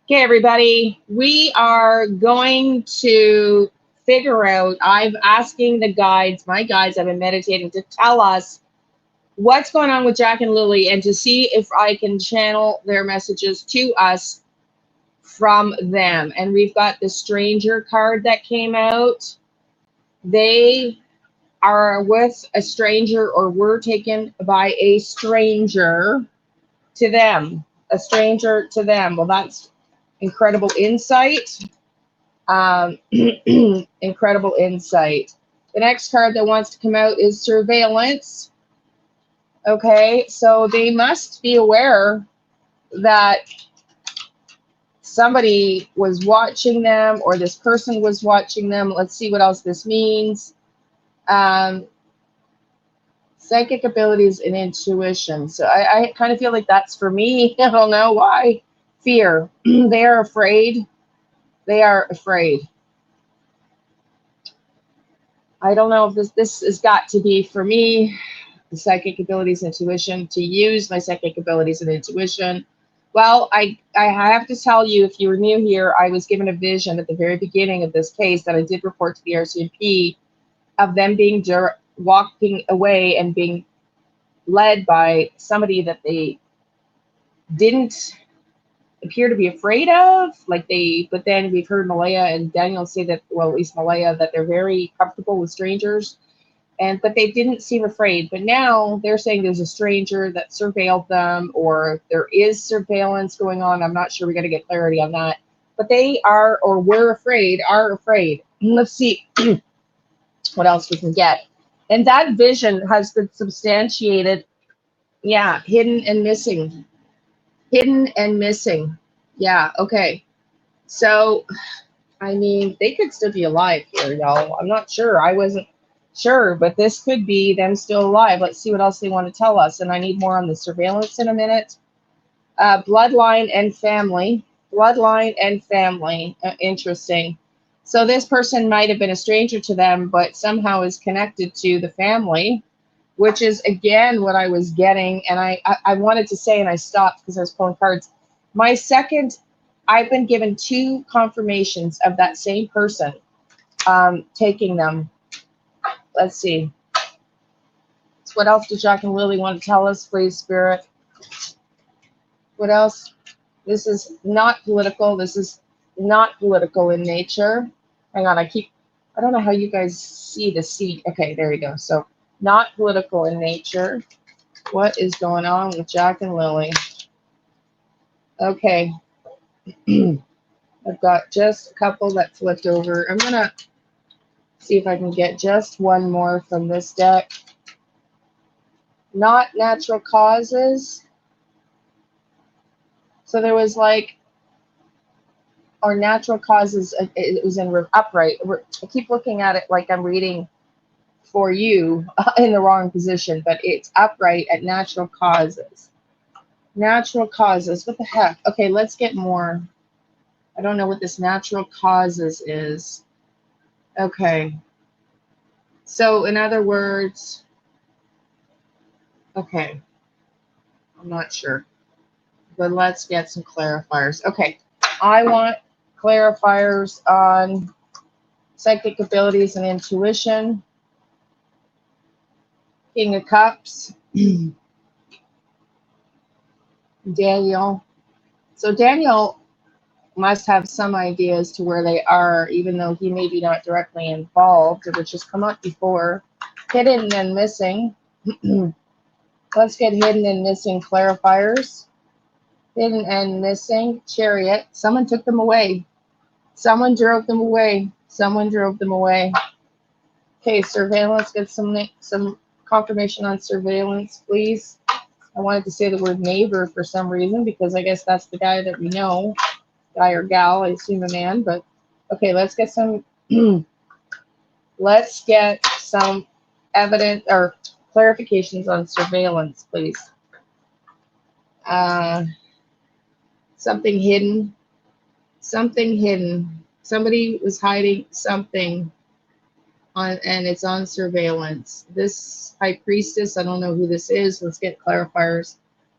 Okay, everybody, we are going to figure out. I'm asking the guides, my guides, I've been meditating to tell us what's going on with Jack and Lily and to see if I can channel their messages to us from them. And we've got the stranger card that came out. They are with a stranger or were taken by a stranger to them. A stranger to them. Well, that's incredible insight. Incredible insight. The next card that wants to come out is surveillance. Okay, so they must be aware that somebody was watching them or this person was watching them. Let's see what else this means. Um, Psychic abilities and intuition. So I kind of feel like that's for me. I don't know why. Fear. They are afraid. They are afraid. I don't know if this has got to be for me, the psychic abilities, intuition, to use my psychic abilities and intuition. Well, I have to tell you, if you were new here, I was given a vision at the very beginning of this case that I did report to the RCMP of them being walking away and being led by somebody that they didn't appear to be afraid of, but then we've heard Malaya and Daniel say that, well, at least Malaya, that they're very comfortable with strangers, but they didn't seem afraid. But now they're saying there's a stranger that surveilled them, or there is surveillance going on. I'm not sure. We got to get clarity on that. But they are, or were afraid, are afraid. Let's see what else we can get. And that vision has been substantiated. Yeah, hidden and missing. Hidden and missing. Yeah, okay. So, I mean, they could still be alive here, y'all. I'm not sure. I wasn't sure, but this could be them still alive. Let's see what else they want to tell us. And I need more on the surveillance in a minute. Bloodline and family. Bloodline and family. Interesting. So this person might have been a stranger to them, but somehow is connected to the family, which is, again, what I was getting. And I wanted to say, and I stopped because I was pulling cards. My second, I've been given two confirmations of that same person taking them. Let's see. So what else does Jack and Lily want to tell us, please, Spirit? What else? This is not political. This is not political in nature. Hang on, I don't know how you guys see the seat. Okay, there you go. So not political in nature. What is going on with Jack and Lily? Okay. I've got just a couple that flipped over. I'm going to see if I can get just one more from this deck. Not natural causes. So there was or natural causes, it was in upright. I keep looking at it like I'm reading for you in the wrong position, but it's upright at natural causes. Natural causes, what the heck? Okay, let's get more. I don't know what this natural causes is. Okay. So in other words, okay, I'm not sure, but let's get some clarifiers. Okay, I want clarifiers on psychic abilities and intuition. King of Cups. Daniel. So Daniel must have some idea as to where they are, even though he may be not directly involved, which has come up before. Hidden and missing. Let's get hidden and missing clarifiers. Hidden and missing. Chariot. Someone took them away. Someone drove them away. Someone drove them away. Okay, surveillance. Get some confirmation on surveillance, please. I wanted to say the word neighbor for some reason because I guess that's the guy that we know. Guy or gal, I assume a man, but okay, let's get some let's get some evidence or clarifications on surveillance, please. Something hidden. Something hidden. Somebody was hiding something on, and it's on surveillance. This high priestess, I don't know who this is. Let's get clarifiers.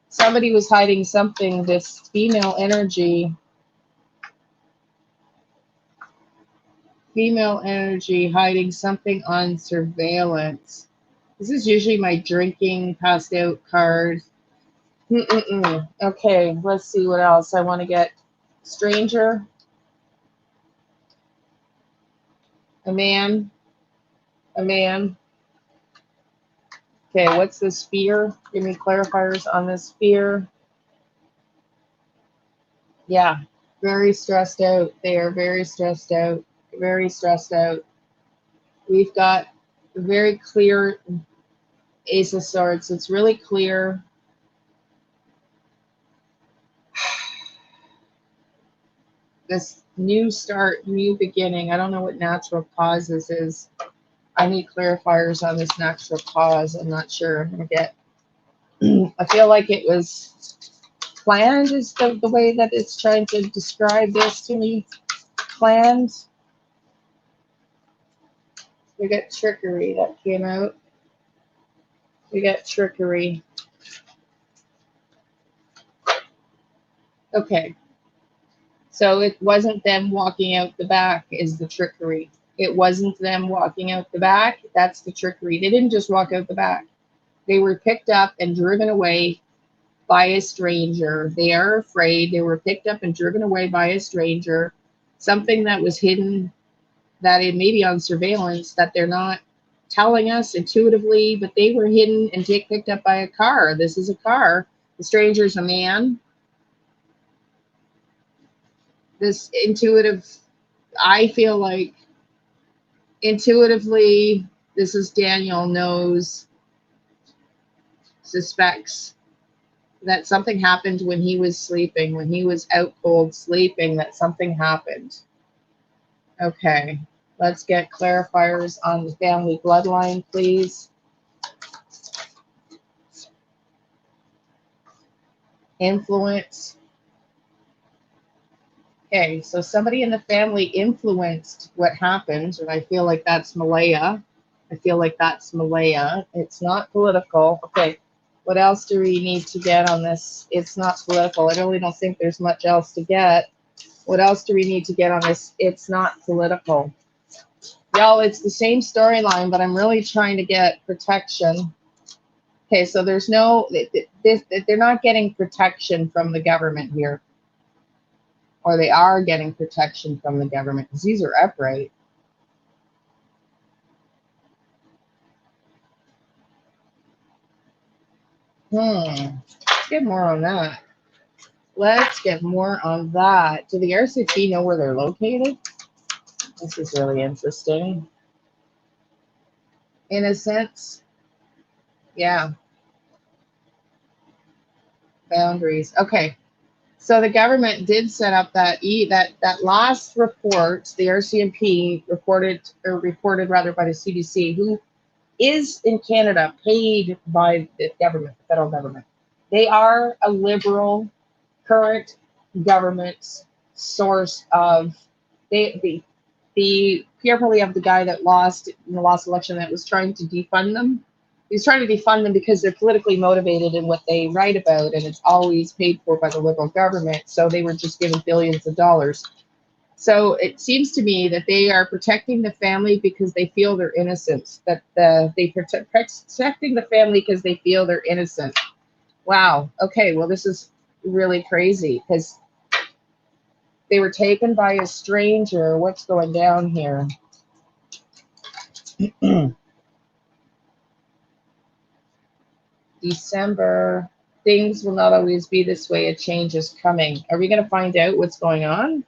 Somebody was hiding something, this female energy. Female energy hiding something on surveillance. This is usually my drinking passed out card. Okay, let's see what else I want to get. Stranger, a man, a man. Okay, what's this fear? Give me clarifiers on this fear. Yeah, very stressed out. They are very stressed out. Very stressed out. We've got a very clear Ace of Swords. It's really clear. This new start, new beginning. I don't know what natural causes is. I need clarifiers on this natural cause. I'm not sure. I'm gonna get. I feel like it was planned. Is the way that it's trying to describe this to me? Planned. We got trickery that came out. We got trickery. Okay. So it wasn't them walking out the back is the trickery. It wasn't them walking out the back. That's the trickery. They didn't just walk out the back. They were picked up and driven away by a stranger. They are afraid. They were picked up and driven away by a stranger. Something that was hidden, that it may be on surveillance, that they're not telling us intuitively, but they were hidden and picked up by a car. This is a car. The stranger's a man. This intuitive, I feel like intuitively, this is Daniel knows, suspects that something happened when he was sleeping, when he was out cold sleeping, that something happened. Okay, let's get clarifiers on the family bloodline, please. Influence. Okay, so somebody in the family influenced what happened, and I feel like that's Malaya. I feel like that's Malaya. It's not political. Okay, what else do we need to get on this? It's not political. I really don't think there's much else to get. What else do we need to get on this? It's not political. Y'all, it's the same storyline, but I'm really trying to get protection. Okay, so there's no, they're not getting protection from the government here. Or they are getting protection from the government because these are upright. Let's get more on that. Let's get more on that. Do the RCT know where they're located? This is really interesting. Innocence. Yeah. Boundaries. Okay. So the government did set up that that last report, the RCMP reported rather by the CDC, who is in Canada paid by the government, the federal government. They are a liberal current government's source of the Pierre Poilievre, the guy that lost in the last election, that was trying to defund them. He's trying to defund them because they're politically motivated in what they write about, and it's always paid for by the liberal government. So they were just given billions of dollars. So it seems to me that they are protecting the family because they feel they're innocent. That they protecting the family because they feel they're innocent. Wow. Okay. Well, this is really crazy because they were taken by a stranger. What's going down here? December. Things will not always be this way. A change is coming. Are we going to find out what's going on?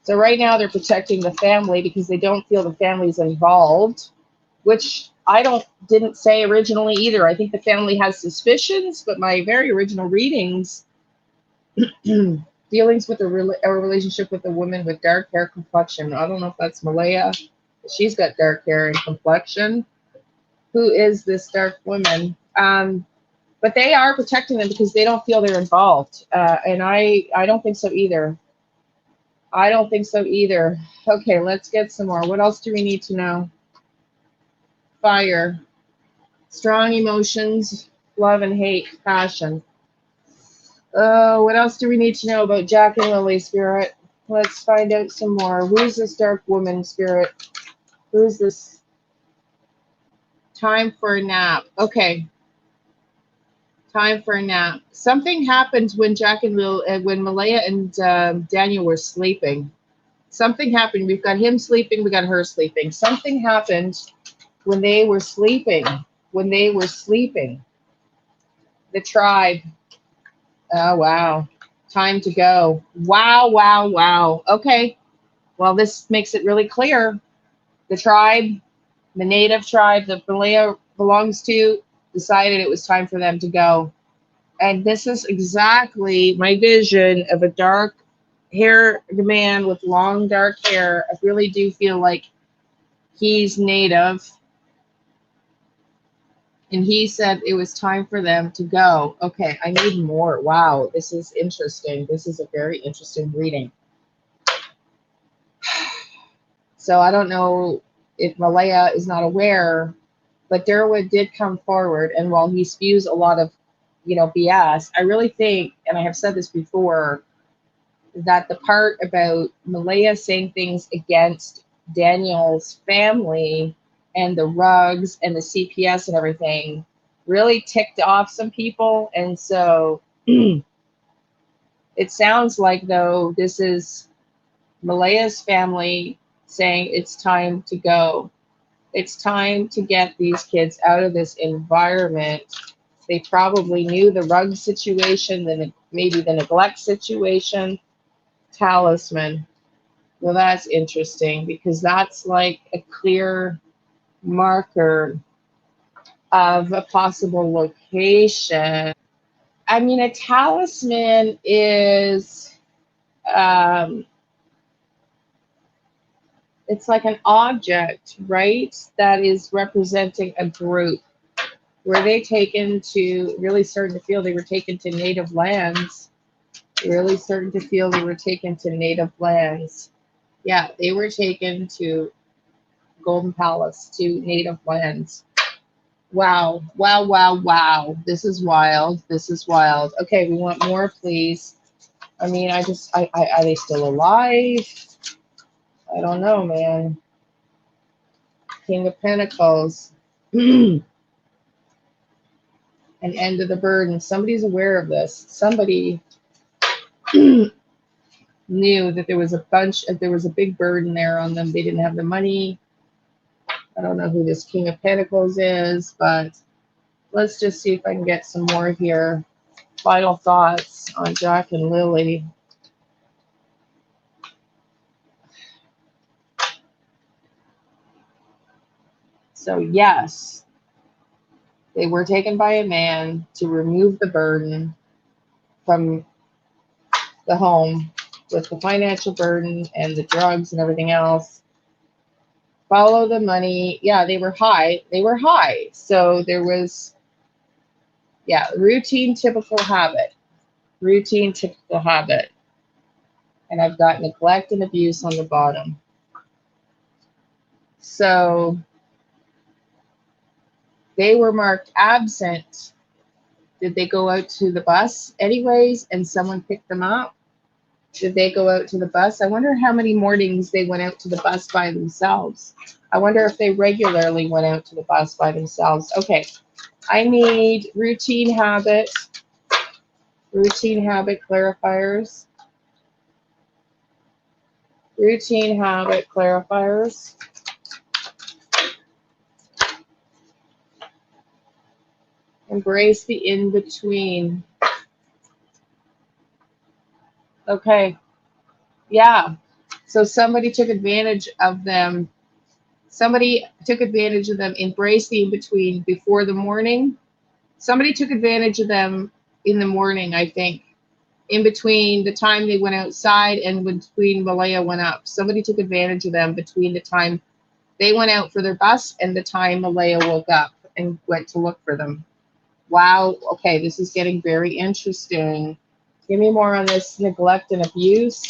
So right now they're protecting the family because they don't feel the family's involved, which I didn't say originally either. I think the family has suspicions, but my very original readings, dealings with a relationship with a woman with dark hair complexion. I don't know if that's Malaya. She's got dark hair and complexion. Who is this dark woman? But they are protecting them because they don't feel they're involved. And I don't think so either. I don't think so either. Okay, let's get some more. What else do we need to know? Fire. Strong emotions, love and hate, passion. What else do we need to know about Jack and Lily, Spirit? Let's find out some more. Who's this dark woman spirit? Who's this? Time for a nap. Okay, time for a nap. Something happened when when Malaya and Daniel were sleeping. Something happened. We've got him sleeping. We got her sleeping. Something happened when they were sleeping. When they were sleeping. The tribe. Oh, wow. Time to go. Wow, wow, wow. Okay. Well, this makes it really clear. The tribe, the native tribe that Malaya belongs to, decided it was time for them to go. And this is exactly my vision of a dark haired man with long dark hair. I really do feel like he's native. And he said it was time for them to go. Okay, I need more. Wow, this is interesting. This is a very interesting reading. So I don't know if Malaya is not aware, but Derwood did come forward. And while he spews a lot of, BS, I really think, and I have said this before, that the part about Malaya saying things against Daniel's family and the rugs and the CPS and everything really ticked off some people. And so it sounds like, though, this is Malaya's family saying it's time to go. It's time to get these kids out of this environment. They probably knew the rug situation, maybe the neglect situation. Talisman. Well, that's interesting because that's like a clear marker of a possible location. I mean, a talisman is, um, it's like an object, right? That is representing a group. Were they taken to, really starting to feel they were taken to native lands? Really starting to feel they were taken to native lands. Yeah, they were taken to Golden Palace, to native lands. Wow, wow, wow, wow. This is wild. This is wild. Okay, we want more, please. I mean, are they still alive? I don't know, man. King of Pentacles. An end of the burden. Somebody's aware of this. Somebody knew that there was a big burden there on them. They didn't have the money. I don't know who this King of Pentacles is, but let's just see if I can get some more here. Final thoughts on Jack and Lily. So, yes, they were taken by a man to remove the burden from the home with the financial burden and the drugs and everything else. Follow the money. Yeah, they were high. They were high. So there was, yeah, routine, typical habit. Routine, typical habit. And I've got neglect and abuse on the bottom. So they were marked absent. Did they go out to the bus anyways and someone picked them up? Did they go out to the bus? I wonder how many mornings they went out to the bus by themselves. I wonder if they regularly went out to the bus by themselves. Okay, I need routine habit clarifiers. Routine habit clarifiers. Embrace the in-between. Okay, yeah. So somebody took advantage of them. Somebody took advantage of them. Embrace the in-between before the morning. Somebody took advantage of them in the morning, I think. In between the time they went outside and between Malaya went up. Somebody took advantage of them between the time they went out for their bus and the time Malaya woke up and went to look for them. Wow. Okay, this is getting very interesting. Give me more on this neglect and abuse.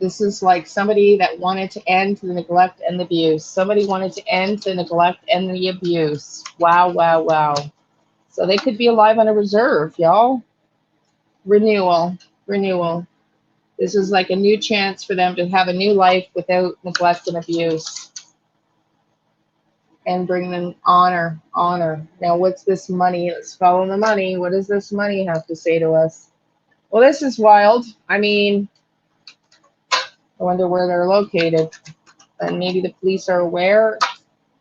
This is like somebody that wanted to end the neglect and the abuse. Somebody wanted to end the neglect and the abuse. Wow, wow, wow. So they could be alive on a reserve, y'all. Renewal, renewal. This is like a new chance for them to have a new life without neglect and abuse. And bring them honor, honor. Now, what's this money? Let's follow the money. What does this money have to say to us? Well, this is wild. I mean, I wonder where they're located. And maybe the police are aware.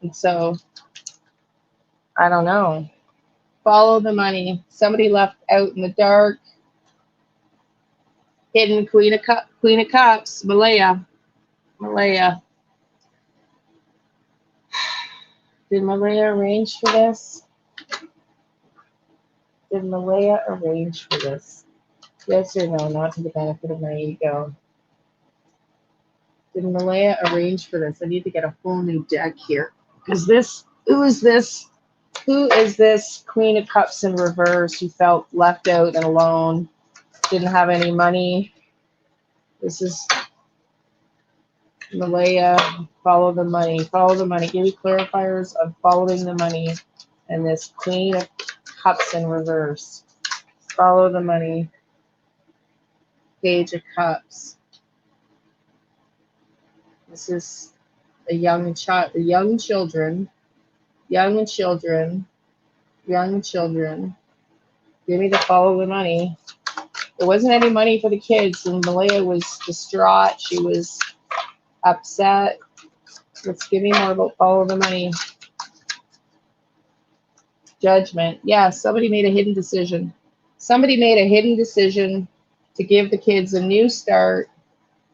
And so, I don't know. Follow the money. Somebody left out in the dark. Hidden Queen of Cups, Malaya. Malaya. Did Malaya arrange for this? Did Malaya arrange for this? Yes or no, not to the benefit of my ego. Did Malaya arrange for this? I need to get a whole new deck here. Is this, who is this? Who is this Queen of Cups in reverse who felt left out and alone? Didn't have any money. This is Malaya. Follow the money. Follow the money. Give me clarifiers of following the money. And this Queen of Cups in reverse. Follow the money. Page of Cups. This is a young child, the young children. Young children. Young children. Give me the follow the money. There wasn't any money for the kids, and Malaya was distraught. She was upset. Let's give me more about follow the money. Judgment. Yeah, somebody made a hidden decision. Somebody made a hidden decision to give the kids a new start,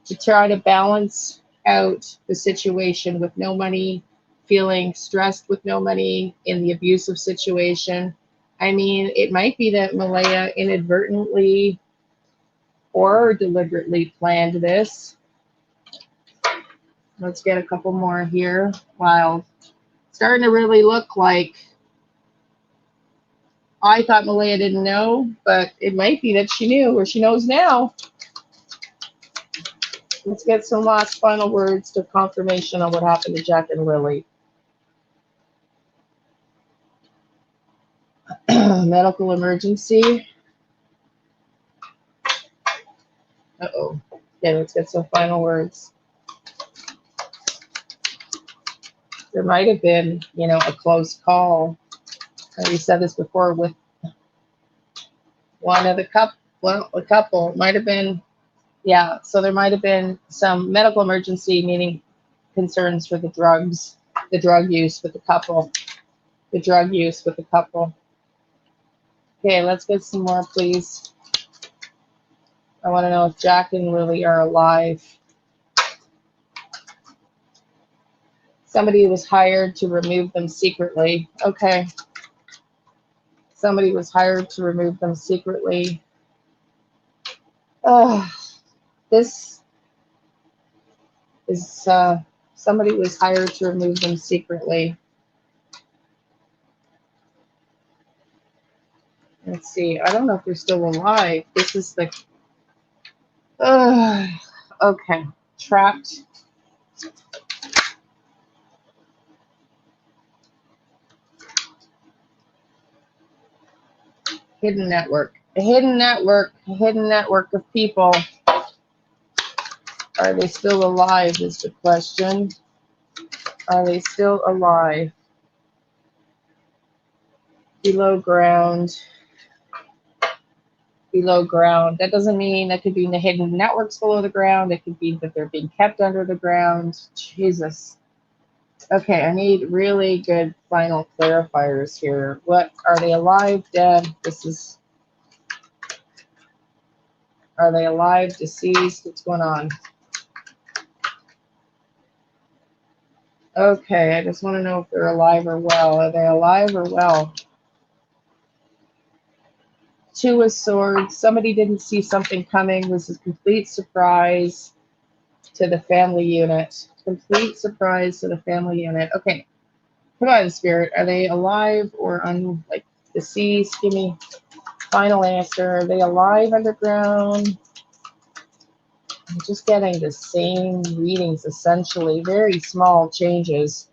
to try to balance out the situation with no money, feeling stressed with no money in the abusive situation. I mean, it might be that Malaya inadvertently or deliberately planned this. Let's get a couple more here. Wow. Starting to really look like, I thought Malaya didn't know, but it might be that she knew or she knows now. Let's get some last final words to confirmation on what happened to Jack and Lily. Medical emergency. Uh-oh. Okay, let's get some final words. There might have been, a close call. We said this before with one of the couple. Well, a couple might have been, yeah. So there might have been some medical emergency, meaning concerns for the drugs, the drug use with the couple, the drug use with the couple. Okay, let's get some more, please. I want to know if Jack and Lily are alive. Somebody was hired to remove them secretly. Okay. Somebody was hired to remove them secretly. This is somebody was hired to remove them secretly. Let's see. I don't know if they're still alive. This is the. Okay. Trapped. Hidden network. A hidden network. A hidden network of people. Are they still alive is the question. Are they still alive? Below ground. Below ground. That doesn't mean that could be in the hidden networks below the ground. It could be that they're being kept under the ground. Jesus. Okay, I need really good final clarifiers here. What are they alive, dead? This is. Are they alive, deceased? What's going on? Okay, I just want to know if they're alive or well. Are they alive or well? Two of Swords. Somebody didn't see something coming. This is a complete surprise to the family unit. Complete surprise to the family unit. Okay, come on, Spirit. Are they alive or deceased? Give me final answer. Are they alive underground? I'm just getting the same readings, essentially, very small changes.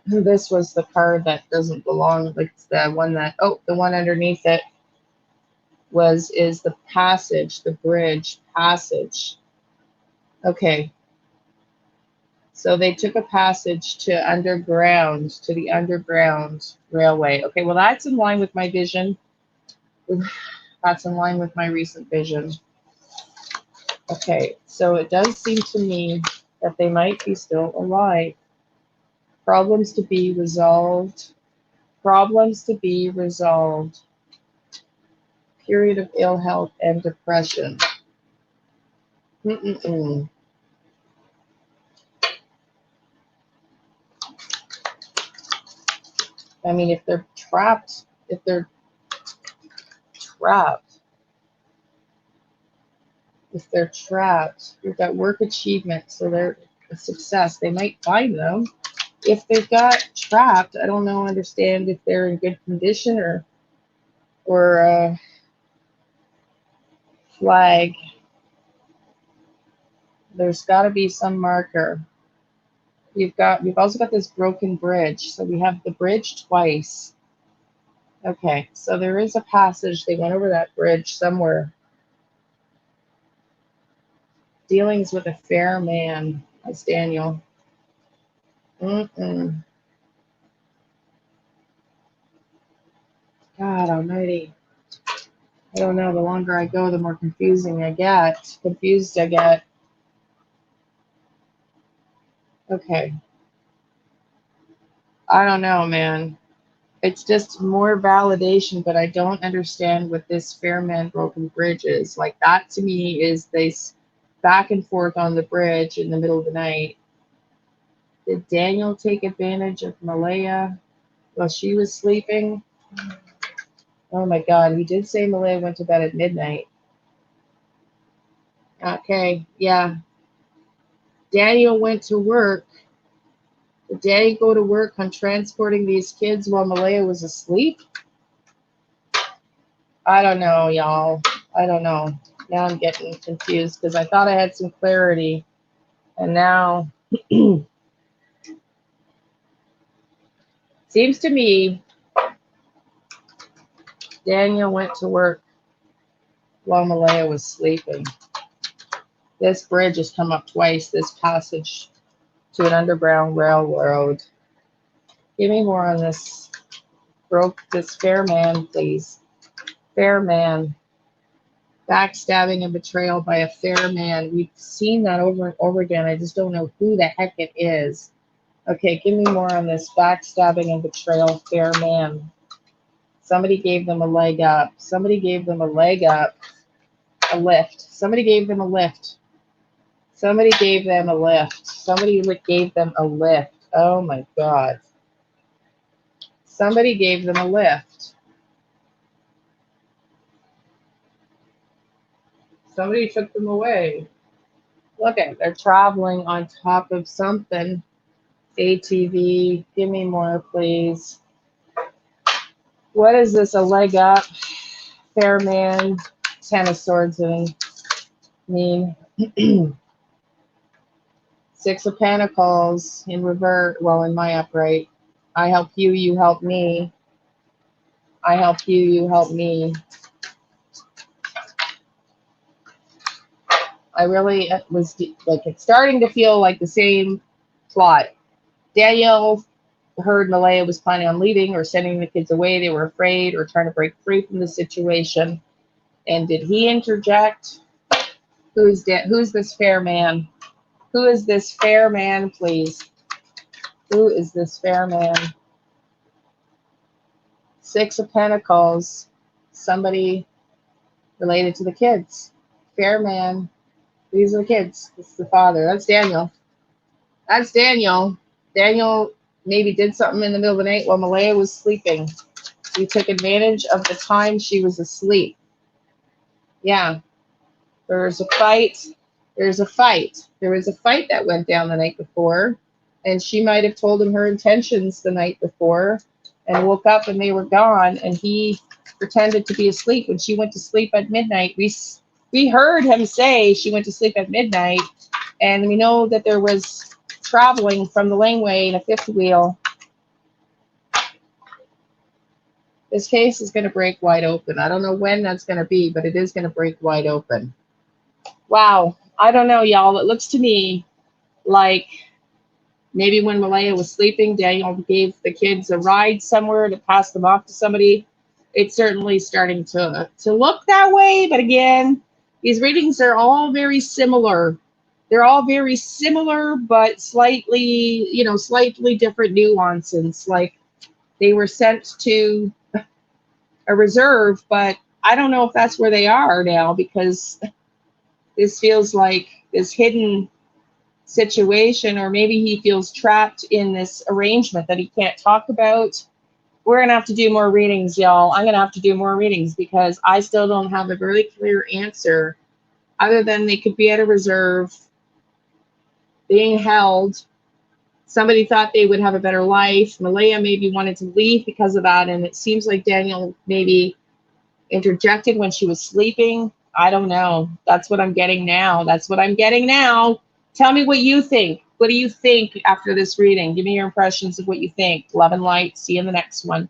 This was the card that doesn't belong, like the one that, oh, the one underneath it is the passage, the bridge, passage. Okay, so they took a passage to the underground railway. Okay, well, that's in line with my vision. That's in line with my recent vision. Okay, so it does seem to me that they might be still alive. Problems to be resolved. Problems to be resolved. Period of ill health and depression. Mm-mm-mm. I mean, if they're trapped, we've got work achievement, so they're a success. They might find them. If they've got trapped, I don't understand if they're in good condition or flag. There's got to be some marker. We've also got this broken bridge. So we have the bridge twice. Okay, so there is a passage. They went over that bridge somewhere. Dealings with a fair man. That's Daniel. God almighty. I don't know. The longer I go, the more confused I get. Okay. I don't know, man. It's just more validation, but I don't understand what this fair man broken bridge is. Like, that to me is this back and forth on the bridge in the middle of the night. Did Daniel take advantage of Malaya while she was sleeping? Oh my God, he did say Malaya went to bed at midnight. Okay, yeah. Daniel went to work. Did Daniel go to work on transporting these kids while Malaya was asleep? I don't know, y'all. I don't know. Now I'm getting confused because I thought I had some clarity. And now, seems to me, Daniel went to work while Malaya was sleeping. This bridge has come up twice, this passage to an underground railroad. Give me more on this. This fair man, please. Fair man. Backstabbing and betrayal by a fair man. We've seen that over and over again. I just don't know who the heck it is. Okay, give me more on this backstabbing and betrayal, fair man. Somebody gave them a leg up. Somebody gave them a leg up. A lift. Somebody gave them a lift. Somebody gave them a lift. Somebody gave them a lift. Oh my God. Somebody gave them a lift. Somebody took them away. Look at it. They're traveling on top of something. ATV. Give me more, please. What is this? A leg up? Fair man. Ten of Swords and mean. Six of Pentacles in revert. Well, in my upright. I help you, you help me. I help you, you help me. I really was like, it's starting to feel like the same plot. Daniel heard Malaya was planning on leaving or sending the kids away. They were afraid or trying to break free from the situation. And did he interject? Who's this fair man? Who is this fair man, please? Who is this fair man? Six of Pentacles. Somebody related to the kids. Fair man. These are the kids. This is the father. That's Daniel. That's Daniel. Daniel maybe did something in the middle of the night while Malaya was sleeping. He took advantage of the time she was asleep. Yeah. There's a fight. There's a fight. There was a fight that went down the night before, and she might have told him her intentions the night before and woke up and they were gone, and he pretended to be asleep. When she went to sleep at midnight, We heard him say she went to sleep at midnight, and we know that there was traveling from the laneway in a fifth wheel. This case is going to break wide open. I don't know when that's going to be, but it is going to break wide open. Wow. I don't know, y'all. It looks to me like maybe when Malaya was sleeping, Daniel gave the kids a ride somewhere to pass them off to somebody. It's certainly starting to look that way. But again, these readings are all very similar. They're all very similar, but slightly, slightly different nuances. Like they were sent to a reserve, but I don't know if that's where they are now, because this feels like this hidden situation, or maybe he feels trapped in this arrangement that he can't talk about. We're going to have to do more readings, y'all. I'm going to have to do more readings because I still don't have a very clear answer, other than they could be at a reserve, being held. Somebody thought they would have a better life. Malaya maybe wanted to leave because of that, and it seems like Daniel maybe interjected when she was sleeping. I don't know. That's what I'm getting now. That's what I'm getting now. Tell me what you think. What do you think after this reading? Give me your impressions of what you think. Love and light. See you in the next one.